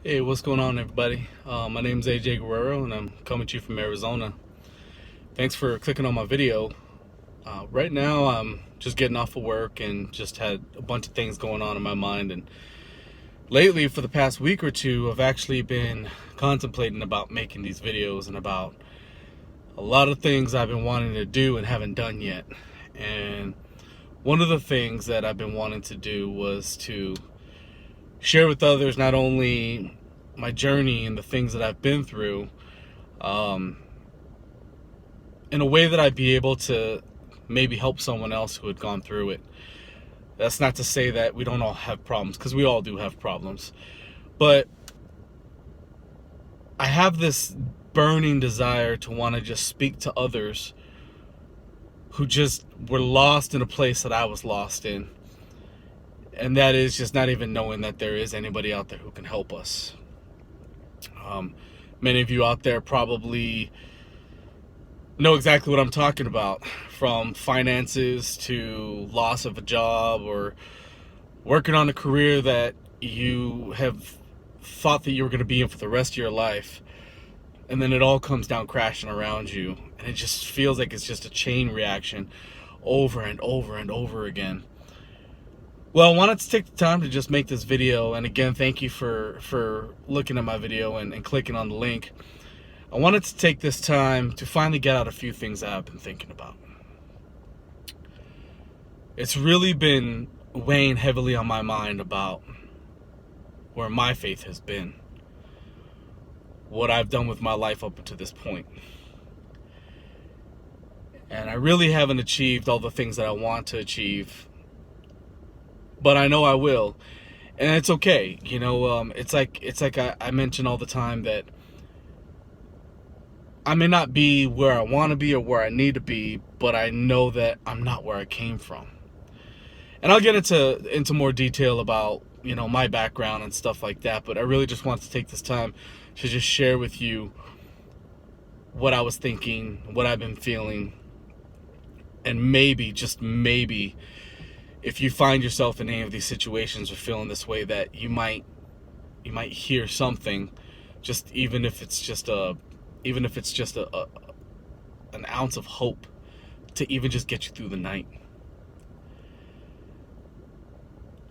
Hey, what's going on, everybody? My name is AJ Guerrero, and I'm coming to you from Arizona. Thanks for clicking on my video. Right now, I'm just getting off of work and just had a bunch of things going on in my mind. And lately, for the past week or two, I've actually been contemplating about making these videos and about a lot of things I've been wanting to do and haven't done yet. And one of the things that I've been wanting to do was to share with others not only my journey and the things that I've been through, um, in a way that I'd be able to maybe help someone else who had gone through it. That's not to say that we don't all have problems, because we all do have problems. But I have this burning desire to want to just speak to others who just were lost in a place that I was lost in. And that is just not even knowing that there is anybody out there who can help us. Many of you out there probably know exactly what I'm talking about, from finances to loss of a job or working on a career that you have thought that you were going to be in for the rest of your life, and then it all comes down crashing around you, and it just feels like it's just a chain reaction over and over and over again. Well, I wanted to take the time to just make this video, and again, thank you for looking at my video and clicking on the link. I wanted to take this time to finally get out a few things that I've been thinking about. It's really been weighing heavily on my mind about where my faith has been, what I've done with my life up until this point. And I really haven't achieved all the things that I want to achieve, but I know I will, and it's okay. It's like I mention all the time that I may not be where I want to be or where I need to be, but I know that I'm not where I came from. And I'll get into more detail about my background and stuff like that, but I really just want to take this time to just share with you what I was thinking, what I've been feeling, and maybe, just maybe, if you find yourself in any of these situations or feeling this way, that you might hear something, just even if it's just an ounce of hope to even just get you through the night.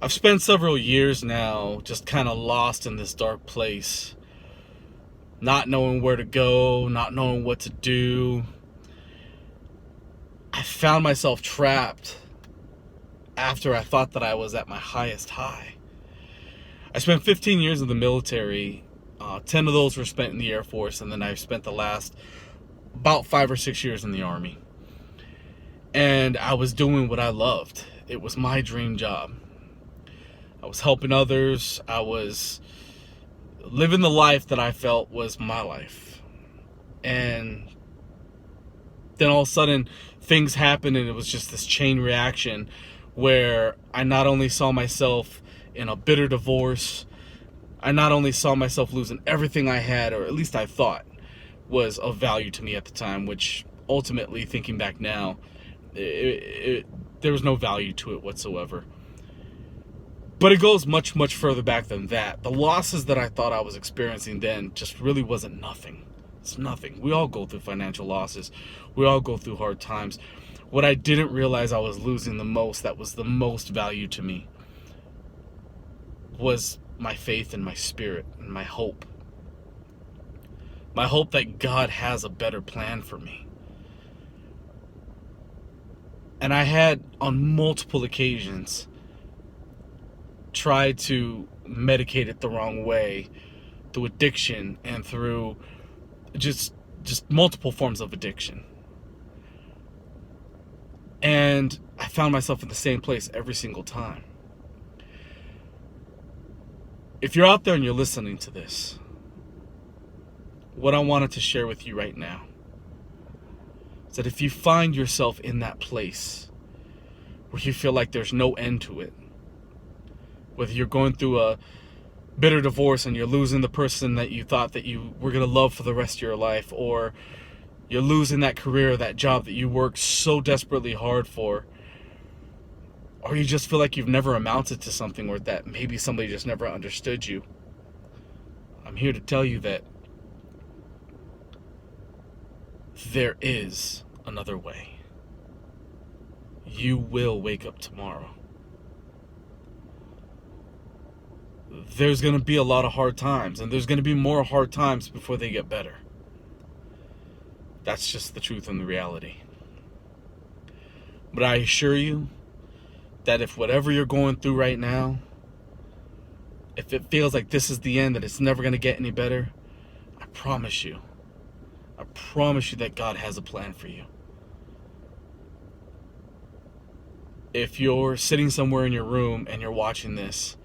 I've spent several years now just kind of lost in this dark place, not knowing where to go, not knowing what to do. I found myself trapped after I thought that I was at my highest high. I spent 15 years in the military. 10 of those were spent in the Air Force, and then I've spent the last about 5 or 6 years in the Army. And I was doing what I loved. It was my dream job. I was helping others. I was living the life that I felt was my life. And then all of a sudden, things happened, and it was just this chain reaction where I not only saw myself in a bitter divorce, I not only saw myself losing everything I had, or at least I thought was of value to me at the time, which ultimately, thinking back now, there was no value to it whatsoever. But it goes much, much further back than that. The losses that I thought I was experiencing then just really wasn't nothing. It's nothing. We all go through financial losses. We all go through hard times. What I didn't realize I was losing the most, that was the most value to me, was my faith and my spirit and my hope. My hope that God has a better plan for me. And I had, on multiple occasions, tried to medicate it the wrong way, through addiction and through just multiple forms of addiction. And I found myself in the same place every single time. If you're out there and you're listening to this, what I wanted to share with you right now is that if you find yourself in that place where you feel like there's no end to it, whether you're going through a bitter divorce and you're losing the person that you thought that you were going to love for the rest of your life, or you're losing that career, that job that you worked so desperately hard for, or you just feel like you've never amounted to something, or that maybe somebody just never understood you, I'm here to tell you that there is another way. You will wake up tomorrow. There's going to be a lot of hard times, and there's going to be more hard times before they get better. That's just the truth and the reality. But I assure you that if whatever you're going through right now, if it feels like this is the end, that it's never going to get any better, I promise you that God has a plan for you. If you're sitting somewhere in your room and you're watching this,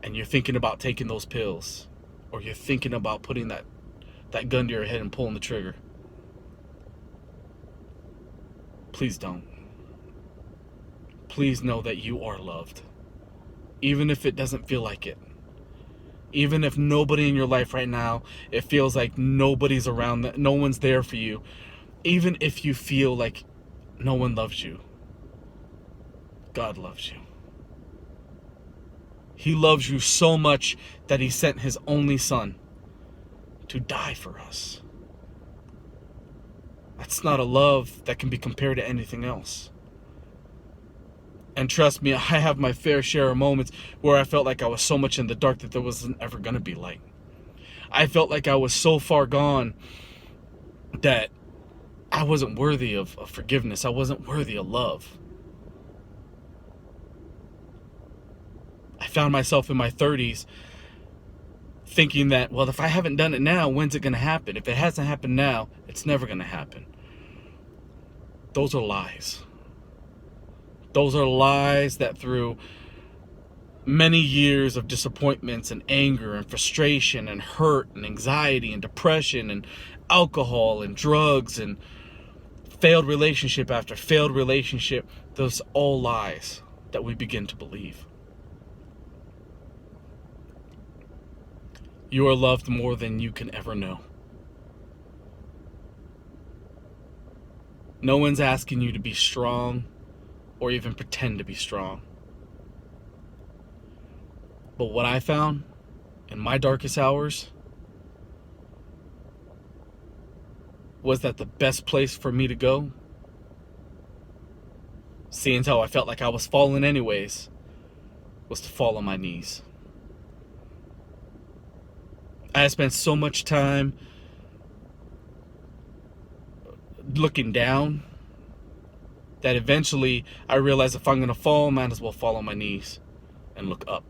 and you're thinking about taking those pills, or you're thinking about putting that gun to your head and pulling the trigger, please don't. Please know that you are loved. Even if it doesn't feel like it. Even if nobody in your life right now, it feels like nobody's around, that no one's there for you. Even if you feel like no one loves you, God loves you. He loves you so much that he sent his only son to die for us. That's not a love that can be compared to anything else. And trust me, I have my fair share of moments where I felt like I was so much in the dark that there wasn't ever going to be light. I felt like I was so far gone that I wasn't worthy of forgiveness. I wasn't worthy of love. I found myself in my 30s thinking that, well, if I haven't done it now, when's it going to happen? If it hasn't happened now, it's never going to happen. Those are lies. Those are lies that through many years of disappointments and anger and frustration and hurt and anxiety and depression and alcohol and drugs and failed relationship after failed relationship, those are all lies that we begin to believe. You are loved more than you can ever know. No one's asking you to be strong or even pretend to be strong. But what I found in my darkest hours was that the best place for me to go, seeing how I felt like I was falling anyways, was to fall on my knees. I had spent so much time looking down that eventually I realized if I'm going to fall, I might as well fall on my knees and look up.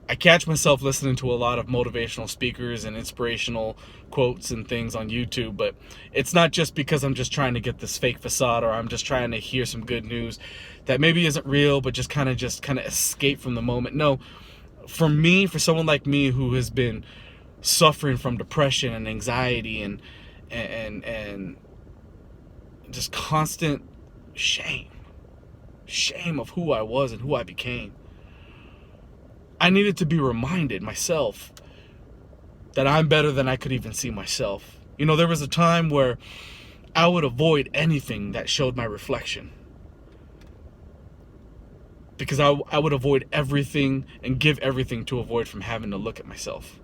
I catch myself listening to a lot of motivational speakers and inspirational quotes and things on YouTube, but it's not just because I'm just trying to get this fake facade or I'm just trying to hear some good news that maybe isn't real, but just kind of escape from the moment. No, for me, for someone like me who has been suffering from depression and anxiety and just constant shame of who I was and who I became, I needed to be reminded myself that I'm better than I could even see myself. You know, there was a time where I would avoid anything that showed my reflection. Because I would avoid everything and give everything to avoid from having to look at myself.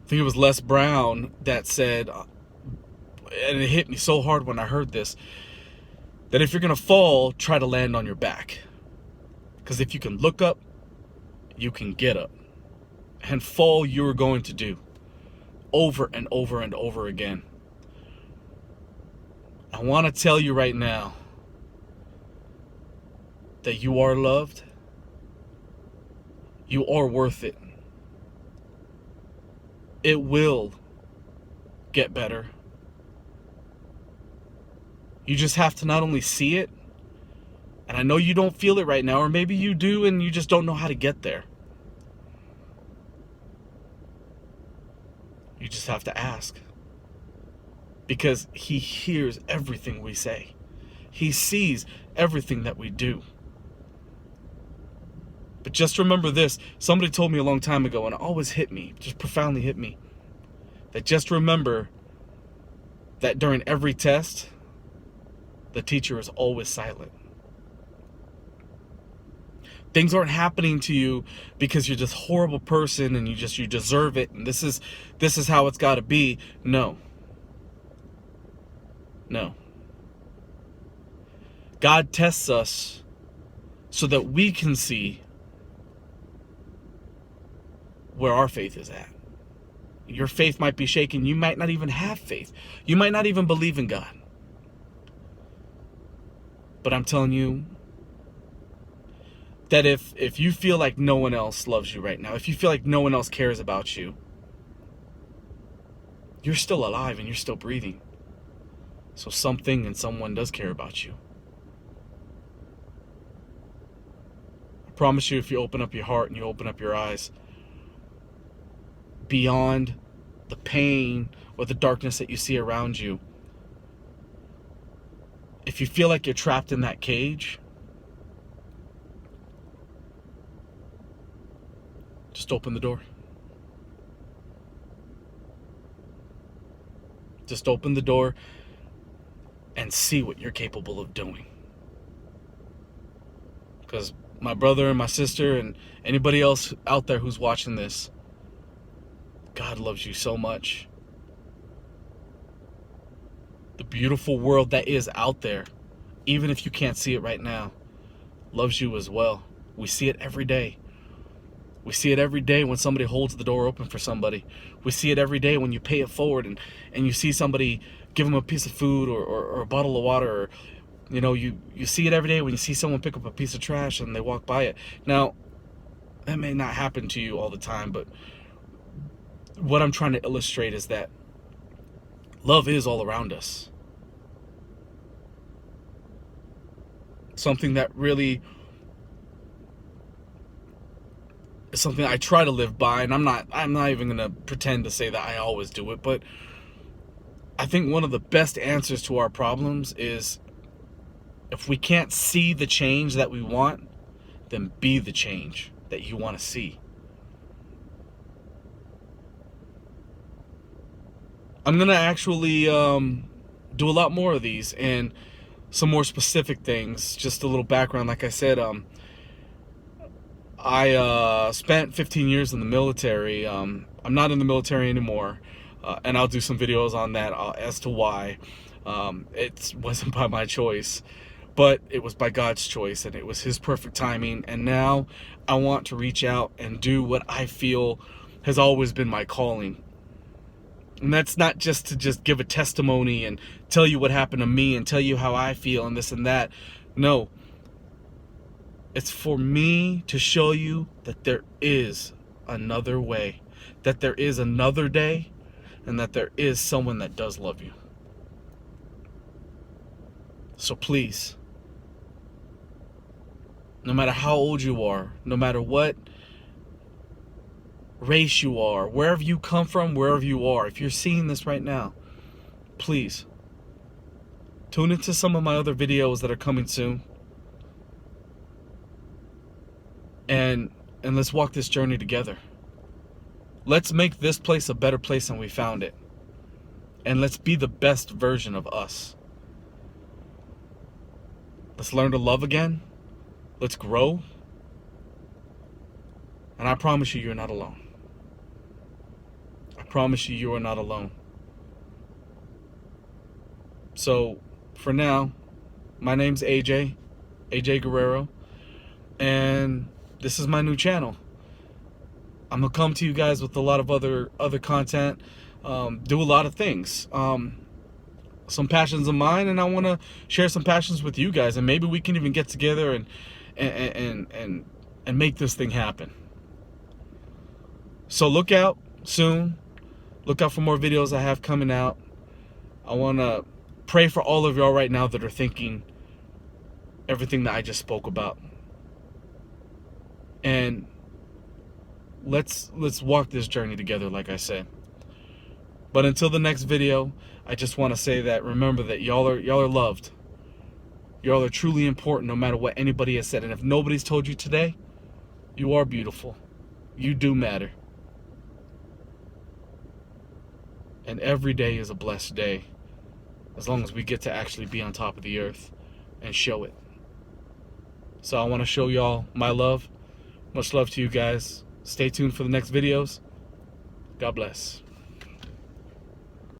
I think it was Les Brown that said, and it hit me so hard when I heard this, that if you're going to fall, try to land on your back. Because if you can look up, you can get up. And fall you're going to do. Over and over and over again. I want to tell you right now that you are loved. You are worth it. It will get better. You just have to not only see it, and I know you don't feel it right now, or maybe you do and you just don't know how to get there. You just have to ask. Because he hears everything we say. He sees everything that we do. But just remember this. Somebody told me a long time ago, and it always hit me, just profoundly hit me, that just remember that during every test, The teacher is always silent. Things aren't happening to you because you're this horrible person and you deserve it and this is how it's got to be. No. No. God tests us so that we can see where our faith is at. Your faith might be shaken. You might not even have faith. You might not even believe in God. But I'm telling you that if you feel like no one else loves you right now, if you feel like no one else cares about you, you're still alive and you're still breathing. So something and someone does care about you. I promise you, if you open up your heart and you open up your eyes, beyond the pain or the darkness that you see around you, if you feel like you're trapped in that cage, just open the door. Just open the door and see what you're capable of doing. Because my brother and my sister and anybody else out there who's watching this, God loves you so much. The beautiful world that is out there, even if you can't see it right now, loves you as well. We see it every day. We see it every day when somebody holds the door open for somebody. We see it every day when you pay it forward and you see somebody give them a piece of food or a bottle of water. Or, you see it every day when you see someone pick up a piece of trash and they walk by it. Now, that may not happen to you all the time, but what I'm trying to illustrate is that love is all around us. Something that really is something I try to live by, and I'm not even gonna pretend to say that I always do it, but I think one of the best answers to our problems is, if we can't see the change that we want, then be the change that you want to see. I'm gonna actually do a lot more of these and some more specific things. Just a little background, like I said, I spent 15 years in the military. I'm not in the military anymore, and I'll do some videos on that as to why. It wasn't by my choice, but it was by God's choice, and it was His perfect timing. And now I want to reach out and do what I feel has always been my calling. And that's not just to just give a testimony and tell you what happened to me and tell you how I feel and this and that. No. It's for me to show you that there is another way, that there is another day, and that there is someone that does love you. So please, no matter how old you are, no matter what race you are, wherever you come from, wherever you are, if you're seeing this right now, please tune into some of my other videos that are coming soon. And let's walk this journey together. Let's make this place a better place than we found it. And let's be the best version of us. Let's learn to love again. Let's grow. And I promise you, you're not alone. I promise you, you are not alone. So, for now, my name's AJ Guerrero, and this is my new channel. I'm gonna come to you guys with a lot of other content, do a lot of things, some passions of mine, and I want to share some passions with you guys, and maybe we can even get together and make this thing happen. So look out soon. Look out for more videos I have coming out. I want to pray for all of y'all right now that are thinking everything that I just spoke about. And let's walk this journey together, like I said. But until the next video, I just want to say that remember that y'all are loved. Y'all are truly important, no matter what anybody has said. And if nobody's told you today, you are beautiful. You do matter. And every day is a blessed day. as long as we get to actually be on top of the earth and show it. So I want to show y'all my love. Much love to you guys. Stay tuned for the next videos. God bless.